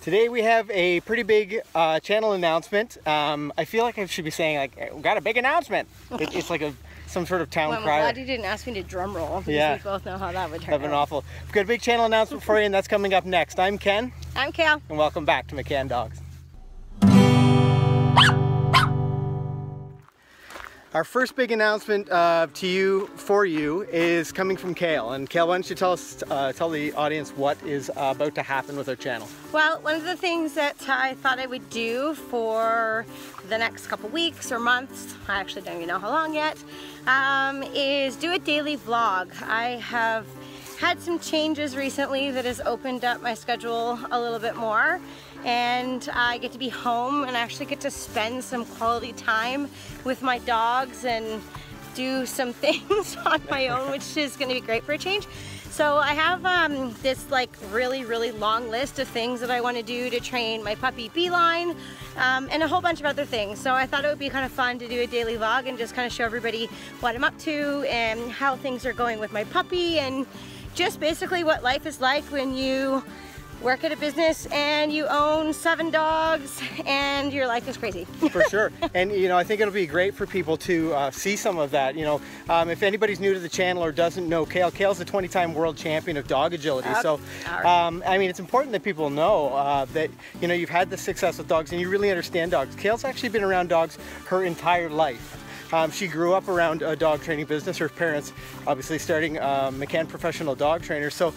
Today we have a pretty big channel announcement. I feel like I should be saying like, we got a big announcement. It's like some sort of town well, I'm crier. glad you didn't ask me to drum roll, because yeah. we both know how that would turn That'd been out. awful. We've got a big channel announcement for you, and that's coming up next. I'm Ken. I'm Kale. And welcome back to McCann Dogs. Our first big announcement for you is coming from Kale. And Kale, why don't you tell the audience what is about to happen with our channel? Well, one of the things that I thought I would do for the next couple weeks or months, I actually don't even know how long yet, is do a daily vlog. I have had some changes recently that has opened up my schedule a little bit more, and I get to be home and actually get to spend some quality time with my dogs and do some things on my own, which is going to be great for a change. So I have this like really long list of things that I want to do to train my puppy Beeline, and a whole bunch of other things. So I thought it would be kind of fun to do a daily vlog and just kind of show everybody what I'm up to and how things are going with my puppy, and just basically what life is like when you work at a business and you own 7 dogs and your life is crazy. For sure. And you know, I think it'll be great for people to see some of that. You know, if anybody's new to the channel or doesn't know Kale, Kale's a 20-time world champion of dog agility. So I mean, it's important that people know that, you know, you've had the success with dogs and you really understand dogs. Kale's actually been around dogs her entire life. She grew up around a dog training business. Her parents obviously starting McCann professional dog trainer. So,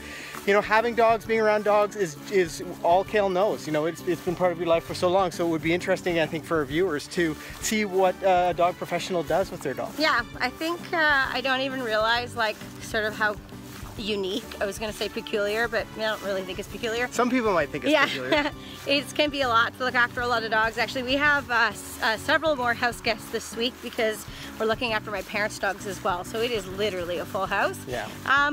you know, having dogs, being around dogs is all Kale knows. You know, it's been part of your life for so long. So it would be interesting, I think, for our viewers to see what a dog professional does with their dog. Yeah, I think I don't even realize like sort of how unique. I was going to say peculiar, but I don't really think it's peculiar. Some people might think it's peculiar. It can be a lot to look after a lot of dogs. Actually, we have several more house guests this week because we're looking after my parents' dogs as well. So it is literally a full house. Yeah.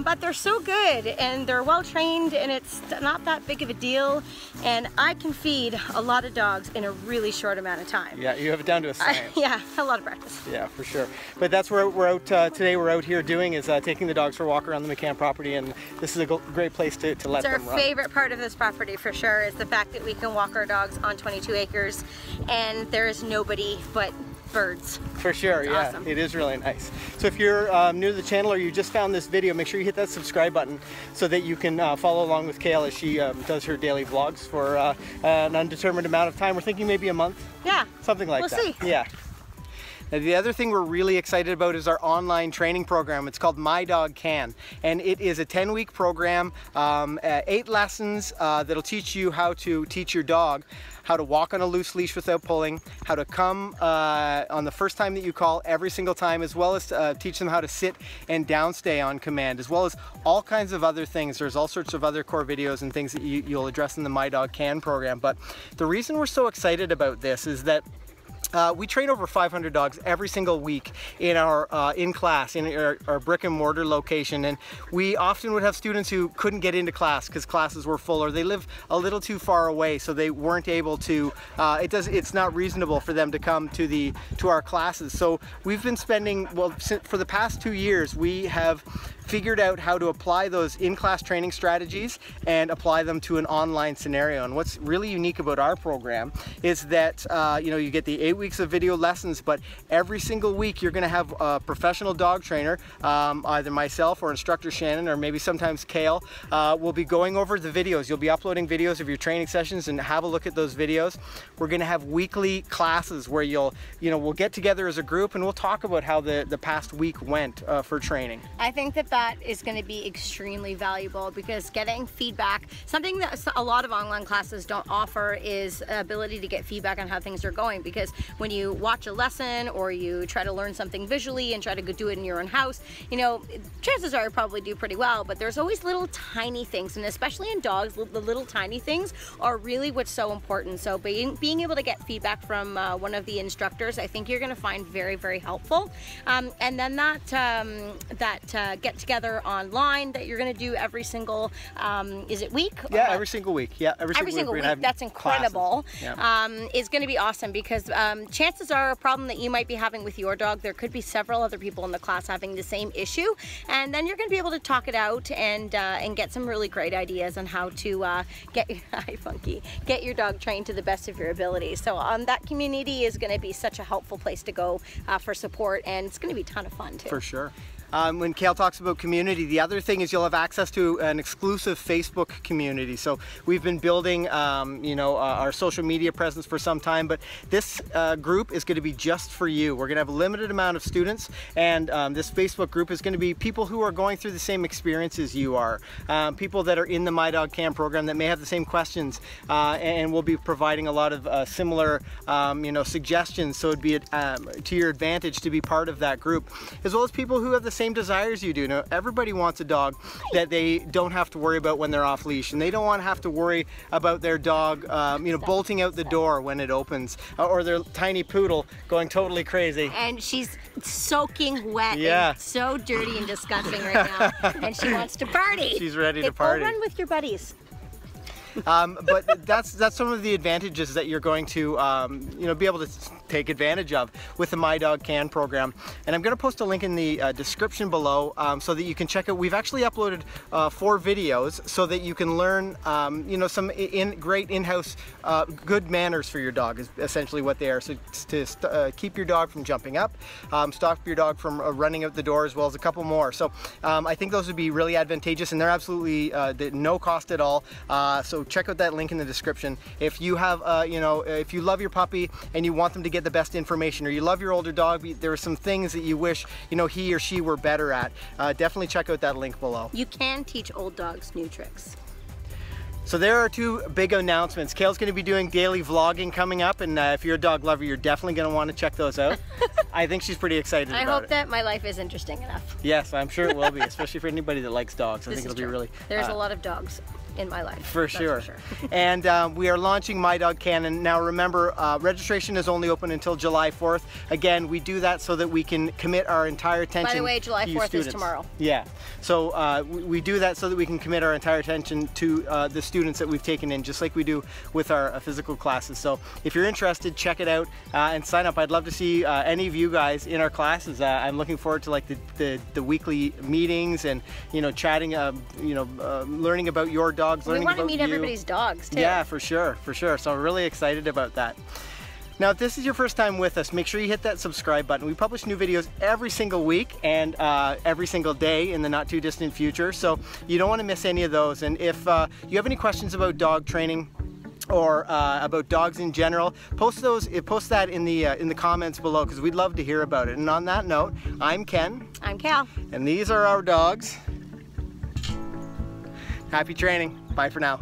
But they're so good and they're well trained and it's not that big of a deal. And I can feed a lot of dogs in a really short amount of time. Yeah, you have it down to a science. Yeah, a lot of practice. Yeah, for sure. But that's where we're out today. We're out here doing is taking the dogs for a walk around the McCann property, and this is a great place to let them run. It's our favorite part of this property for sure, is the fact that we can walk our dogs on 22 acres and there is nobody but birds. For sure, it's yeah, awesome. It is really nice. So if you're new to the channel or you just found this video, make sure you hit that subscribe button so that you can follow along with Kale as she does her daily vlogs for an undetermined amount of time. We're thinking maybe a month. Yeah. Something like that. We'll see. Yeah. Now, the other thing we're really excited about is our online training program. It's called My Dog Can, and it is a 10-week program, 8 lessons that'll teach you how to teach your dog how to walk on a loose leash without pulling, how to come on the first time that you call every single time, as well as teach them how to sit and downstay on command, as well as all kinds of other things. There's all sorts of other core videos and things that you'll address in the My Dog Can program. But the reason we're so excited about this is that we train over 500 dogs every single week in our in-class, in our brick and mortar location, and we often would have students who couldn't get into class because classes were full, or they live a little too far away, so they weren't able to, it's not reasonable for them to come to our classes. So we've been spending, well, for the past 2 years, we have figured out how to apply those in-class training strategies and apply them to an online scenario. And what's really unique about our program is that you know, you get the 8 weeks of video lessons, but every single week you're going to have a professional dog trainer, either myself or instructor Shannon, or maybe sometimes Kale, will be going over the videos. You'll be uploading videos of your training sessions and have a look at those videos. We're going to have weekly classes where we'll get together as a group and we'll talk about how the past week went for training. I think that is going to be extremely valuable, because getting feedback, something that a lot of online classes don't offer, is the ability to get feedback on how things are going. Because when you watch a lesson or you try to learn something visually and try to go do it in your own house, you know, chances are you probably do pretty well, but there's always little tiny things, and especially in dogs, the little tiny things are really what's so important. So being able to get feedback from one of the instructors, I think you're going to find very helpful. And then that get together online that you're going to do every single, is it week? Yeah, every single week. Yeah, every single week. That's incredible. Yeah. It's going to be awesome because chances are a problem that you might be having with your dog, there could be several other people in the class having the same issue, and then you're going to be able to talk it out and get some really great ideas on how to get your dog trained to the best of your ability. So that community is going to be such a helpful place to go for support, and it's going to be a ton of fun too. For sure. When Kale talks about community, the other thing is you'll have access to an exclusive Facebook community. So we've been building, our social media presence for some time, but this group is going to be just for you. We're going to have a limited amount of students, and this Facebook group is going to be people who are going through the same experiences you are, people that are in the My Dog Can program that may have the same questions, and we'll be providing a lot of similar, suggestions. So it'd be to your advantage to be part of that group, as well as people who have the same desires you do. Now, everybody wants a dog that they don't have to worry about when they're off leash, and they don't want to have to worry about their dog, bolting out the door when it opens, or their tiny poodle going totally crazy. And she's soaking wet, yeah, and so dirty and disgusting right now, and she wants to party. She's ready to party. Go run with your buddies. But that's some of the advantages that you're going to be able to take advantage of with the My Dog Can program. And I'm going to post a link in the description below so that you can check out. We've actually uploaded 4 videos so that you can learn some great in-house good manners for your dog is essentially what they are. So to keep your dog from jumping up, stop your dog from running out the door, as well as a couple more. So I think those would be really advantageous, and they're absolutely no cost at all. So check out that link in the description. If you have, if you love your puppy and you want them to get the best information, or you love your older dog, there are some things that you wish, he or she were better at, definitely check out that link below. You can teach old dogs new tricks. So there are 2 big announcements. Kale's going to be doing daily vlogging coming up, and if you're a dog lover, you're definitely going to want to check those out. I think she's pretty excited about it. I hope that my life is interesting enough. Yes, I'm sure it will be, especially for anybody that likes dogs. I think it'll be really... There's a lot of dogs in my life. For sure. And we are launching My Dog Can, and now remember, registration is only open until July 4th. Again, we do that so that we can commit our entire attention. By the way, July 4th is tomorrow. Yeah. So we do that so that we can commit our entire attention to the students that we've taken in, just like we do with our physical classes. So if you're interested, check it out and sign up. I'd love to see any of you guys in our classes. I'm looking forward to the weekly meetings and chatting, learning about your dog. We want to meet everybody's dogs too. Yeah, for sure. So I'm really excited about that. Now, if this is your first time with us, make sure you hit that subscribe button. We publish new videos every single week and every single day in the not too distant future, so you don't want to miss any of those. And if you have any questions about dog training or about dogs in general, post that in the comments below, because we'd love to hear about it. And on that note, I'm Ken. I'm Cal. And these are our dogs. Happy training. Bye for now.